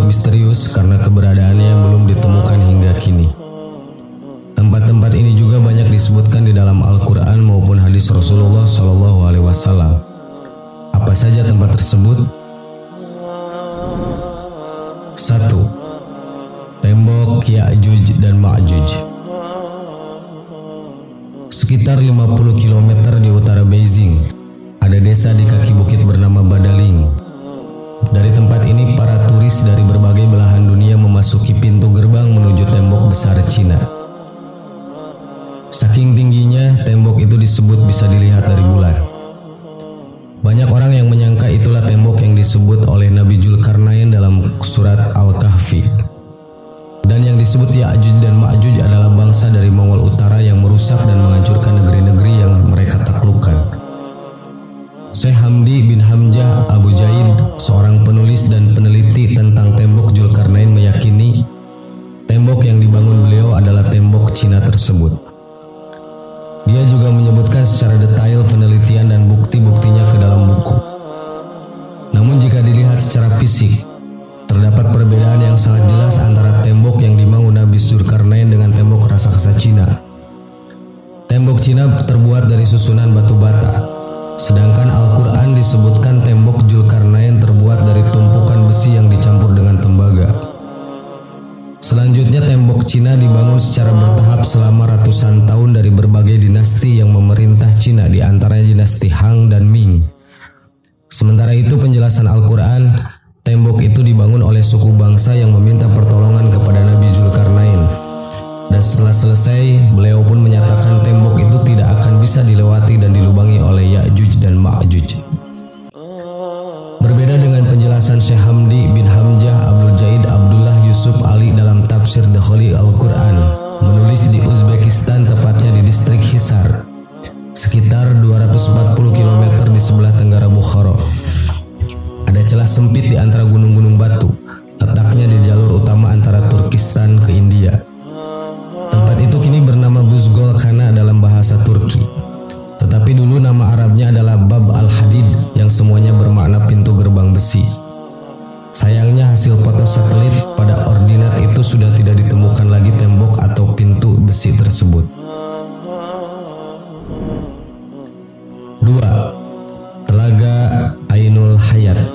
misterius karena keberadaannya belum ditemukan hingga kini. Tempat-tempat ini juga banyak disebutkan di dalam Al-Quran maupun hadis Rasulullah SAW. Apa saja tempat tersebut? 1. Tembok Ya'juj dan Ma'juj. Sekitar 50 km di utara Beijing, ada desa di kaki bukit bernama Badaling. Dari tempat ini, para turis dari berbagai belahan dunia memasuki pintu gerbang menuju tembok besar Cina. Saking tingginya, tembok itu disebut bisa dilihat dari bulan. Banyak orang yang menyangka itulah tembok yang disebut oleh Nabi Zulkarnain dalam surat Al-Kahfi. Dan yang disebut Ya'juj dan Ma'juj adalah bangsa dari Mongol Utara yang merusak dan menghancurkan negeri-negeri yang mereka taklukkan. Syekh Hamdi bin Hamzah Abu Jaid, seorang penulis dan peneliti tentang tembok Zulkarnain, meyakini tembok yang dibangun beliau adalah tembok Cina tersebut. Dia juga menyebutkan secara detail penelitian dan bukti-buktinya ke dalam buku. Namun jika dilihat secara fisik, terdapat perbedaan yang sangat jelas antara tembok yang dibangun Nabi Zulkarnain dengan tembok raksasa Cina. Tembok Cina terbuat dari susunan batu bata, sedangkan Al-Quran disebutkan tembok Zulkarnain terbuat dari tumpukan besi yang dicampur dengan tembaga. Selanjutnya, tembok Cina dibangun secara bertahap selama ratusan tahun dari berbagai dinasti yang memerintah Cina, di antaranya dinasti Han dan Ming. Sementara itu, penjelasan Al-Quran, tembok itu dibangun oleh suku bangsa yang meminta pertolongan kepada Nabi Zulkarnain. Dan setelah selesai, beliau pun menyatakan tembok itu tidak akan bisa dilewati dan dilubangi oleh Ya'juj dan Ma'juj. Berbeda dengan penjelasan Syekh Hamdi bin Hamzah Abdul Jaid Abdullah Yusuf Ali dalam tafsir Dakhli Al-Quran, menulis di Uzbekistan, tepatnya di distrik Hisar, sekitar 240 km di sebelah tenggara Bukhara. Ada celah sempit di antara gunung-gunung batu, letaknya di jalur utama antara Turkistan ke India. Tempat itu kini bernama Buzgol Khana dalam bahasa Turki. Tetapi dulu nama Arabnya adalah Bab al-Hadid, yang semuanya bermakna pintu gerbang besi. Sayangnya hasil foto satelit pada ordinat itu sudah tidak ditemukan lagi tembok atau pintu besi tersebut. 2. Telaga Ainul Hayat.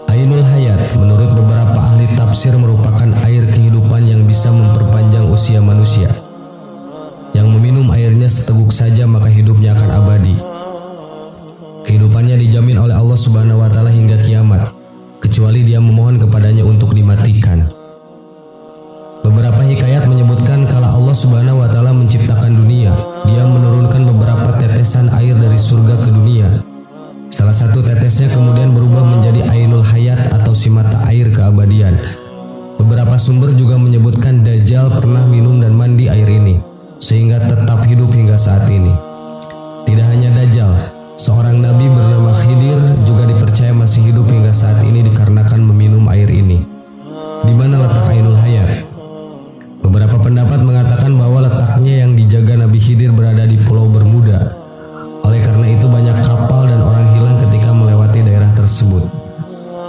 Ainul Hayat menurut beberapa ahli tafsir merupakan air kehidupan yang bisa memperpanjang usia manusia. Yang meminum airnya seteguk saja maka hidupnya akan abadi. Kehidupannya dijamin oleh Allah Subhanahu wa Ta'ala hingga kiamat, kecuali dia memohon kepadanya untuk dimatikan. Beberapa hikayat menyebutkan kala Allah Subhanahu wa Ta'ala menciptakan dunia, dia menurunkan beberapa tetesan air dari surga ke dunia. Salah satu tetesnya kemudian berubah menjadi Ainul Hayat atau si mata air keabadian. Beberapa sumber juga menyebutkan Dajjal pernah minum dan mandi air ini, sehingga tetap hidup hingga saat ini. Tidak hanya Dajjal, seorang nabi bernama Khidir juga dipercaya masih hidup hingga saat ini dikarenakan meminum air ini. Di mana letak Ainul Hayat? Beberapa pendapat mengatakan bahwa letaknya yang dijaga Nabi Khidir berada di Pulau Bermuda. Oleh karena itu banyak kapal dan orang hilang ketika melewati daerah tersebut.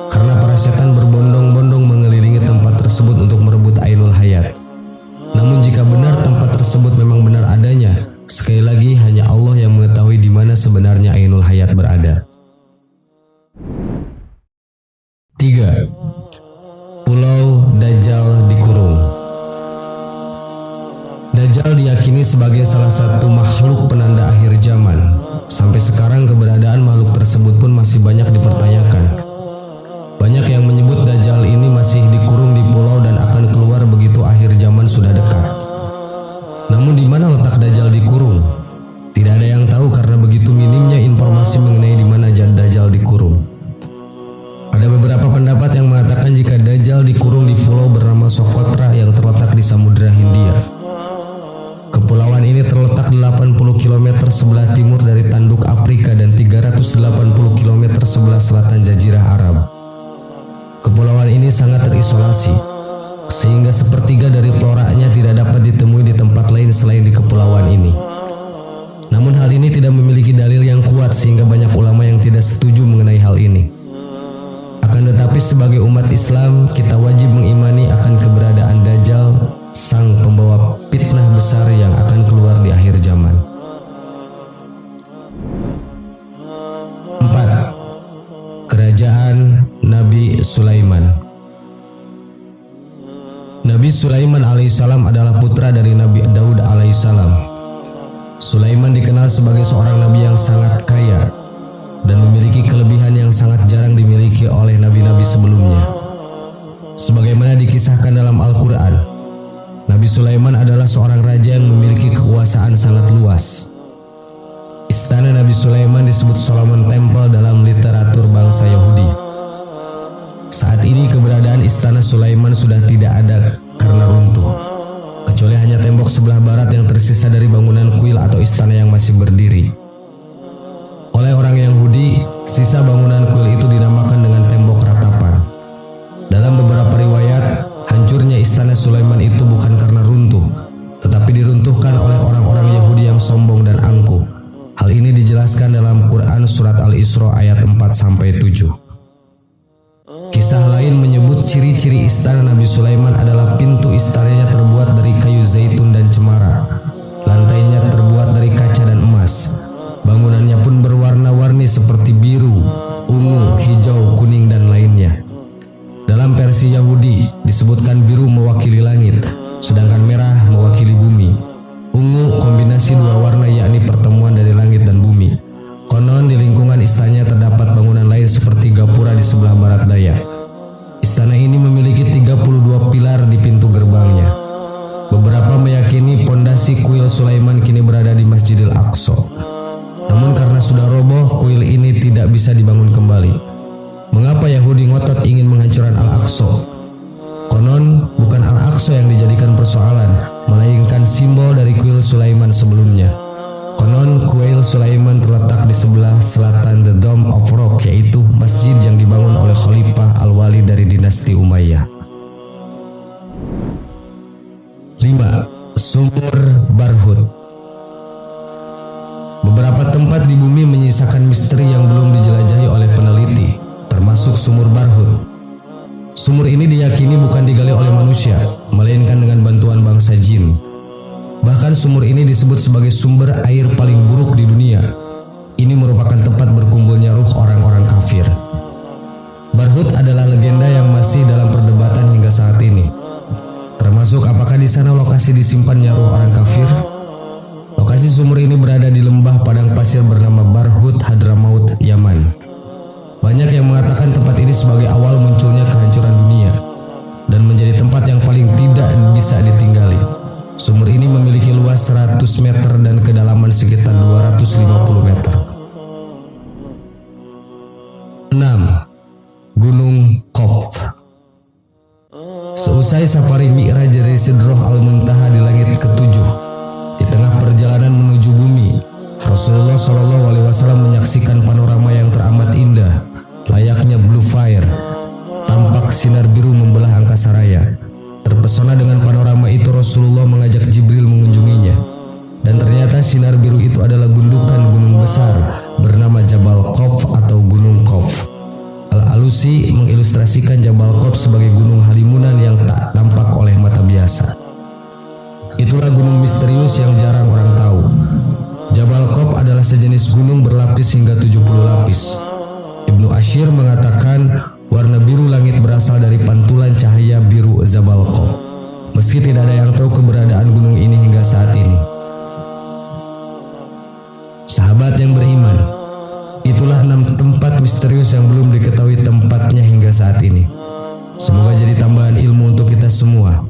Karena para setan berbondong-bondong mengelilingi tempat tersebut untuk merebut Ainul Hayat. Namun jika benar tempat tersebut memang benar adanya, sekali lagi hanya Allah yang mengetahui di mana sebenarnya Ainul Hayat berada. 3. Pulau Dajjal dikurung. Dajjal diyakini sebagai salah satu makhluk penanda akhir zaman. Sampai sekarang keberadaan makhluk tersebut pun masih banyak dipertanyakan. Banyak yang menyebut Dajjal ini masih dikurung di pulau dan akan keluar begitu akhir zaman sudah dekat. Namun di mana letak Dajjal dikurung? Tidak ada yang tahu karena begitu minimnya informasi mengenai di mana Dajjal dikurung. Ada beberapa pendapat yang mengatakan jika Dajjal dikurung di pulau bernama Socotra yang terletak di Samudra Hindia. Kepulauan ini terletak 80 km sebelah timur dari tanduk Afrika dan 380 km sebelah selatan Jazirah Arab. Kepulauan ini sangat terisolasi, sehingga sepertiga dari floranya tidak dapat ditemui di tempat lain selain di kepulauan ini. Namun hal ini tidak memiliki dalil yang kuat sehingga banyak ulama yang tidak setuju mengenai hal ini. Akan Akan tetapi sebagai umat Islam, kita wajib mengimani akan keberadaan Dajjal, sang pembawa fitnah besar yang akan keluar di akhir zaman. 4. Kerajaan Nabi Sulaiman. Nabi Sulaiman alaihissalam adalah putra dari Nabi Daud alaihissalam. Sulaiman dikenal sebagai seorang nabi yang sangat kaya dan memiliki kelebihan yang sangat jarang dimiliki oleh nabi-nabi sebelumnya. Sebagaimana dikisahkan dalam Al-Quran, Nabi Sulaiman adalah seorang raja yang memiliki kekuasaan sangat luas. Istana Nabi Sulaiman disebut Solomon Temple dalam literatur bangsa Yahudi. Saat ini keberadaan istana Sulaiman sudah tidak ada karena runtuh, kecuali hanya tembok sebelah barat yang tersisa dari bangunan kuil atau istana yang masih berdiri. Oleh orang Yahudi, sisa bangunan kuil itu dinamakan dengan tembok ratapan. Dalam beberapa riwayat, hancurnya istana Sulaiman itu bukan karena runtuh, tetapi diruntuhkan oleh orang-orang Yahudi yang sombong dan angkuh. Hal ini dijelaskan dalam Quran surat Al-Isra ayat 4-7. Kisah lain menyebut ciri-ciri istana Nabi Sulaiman adalah pintu istananya terbuat dari kayu zaitun dan cemara. Lantainya terbuat dari kaca dan emas. Bangunannya pun berwarna-warni seperti biru, ungu, hijau, kuning, dan lainnya. Dalam versi Yahudi disebutkan biru mewakili langit, sedangkan merah mewakili bumi. Ungu kombinasi dua warna yakni pertemuan dari langit dan bumi. Konon di lingkungan istananya terdapat bangunan lain seperti gapura di sebelah barat daya. Istana ini memiliki 32 pilar di pintu gerbangnya. Beberapa meyakini pondasi kuil Sulaiman kini berada di Masjidil Aqsa. Namun karena sudah roboh, kuil ini tidak bisa dibangun kembali. Mengapa Yahudi ngotot ingin menghancurkan Al-Aqsa? Konon bukan Al-Aqsa yang dijadikan persoalan, melainkan simbol dari kuil Sulaiman sebelumnya. Konon kuil Sulaiman terletak di sebelah selatan The Dome of Rock, yaitu masjid yang dibangun oleh Khalifah Al-Walid dari dinasti Umayyah. 5. Sumur Barhut. Beberapa tempat di bumi menyisakan misteri yang belum dijelajahi oleh peneliti, termasuk sumur Barhut. Sumur ini diyakini bukan digali oleh manusia, melainkan dengan bantuan bangsa jin. Bahkan sumur ini disebut sebagai sumber air paling buruk di dunia. Ini merupakan tempat berkumpulnya ruh orang-orang kafir. Barhut adalah legenda yang masih dalam perdebatan hingga saat ini. Termasuk apakah di sana lokasi disimpannya ruh orang kafir? Lokasi sumur ini berada di lembah padang pasir bernama Barhut, Hadramaut, Yaman. Banyak yang mengatakan tempat ini sebagai awal munculnya kehancuran dunia dan menjadi tempat yang paling tidak bisa ditinggali. Sumur ini memiliki luas 100 meter dan kedalaman sekitar 250 meter. 6. Gunung Qaf. Seusai safari Mi'raj dari Sidrah Al-Muntaha di langit ke-7, di tengah perjalanan menuju bumi, Rasulullah SAW menyaksikan panorama yang teramat indah, layaknya blue fire. Tampak sinar biru membelah angkasa raya. Terpesona dengan panorama itu, Rasulullah mengajak Jibril mengunjunginya. Dan ternyata sinar biru itu adalah gundukan gunung besar bernama Jabal Qaf atau Gunung Qaf. Al-Alusi mengilustrasikan Jabal Qaf sebagai gunung halimunan yang tak tampak oleh mata biasa. Itulah gunung misterius yang jarang orang tahu. Jabal Qaf adalah sejenis gunung berlapis hingga 70 lapis. Ibnu Ashir mengatakan warna biru langit berasal dari pantulan cahaya biru Jabal Qaf. Meski tidak ada yang tahu keberadaan gunung ini hingga saat ini. Sahabat yang beriman, itulah 6 tempat misterius yang belum diketahui tempatnya hingga saat ini. Semoga jadi tambahan ilmu untuk kita semua.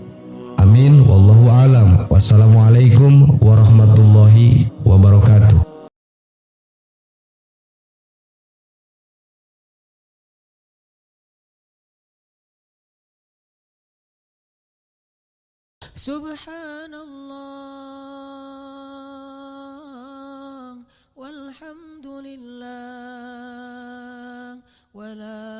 Amin. Wallahu alam. Wassalamualaikum warahmatullahi wabarakatuh. Subhanallah walhamdulillah wa la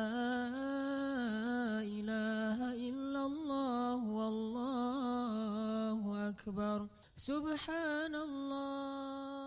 ilaha illallah wallahu akbar. Subhanallah.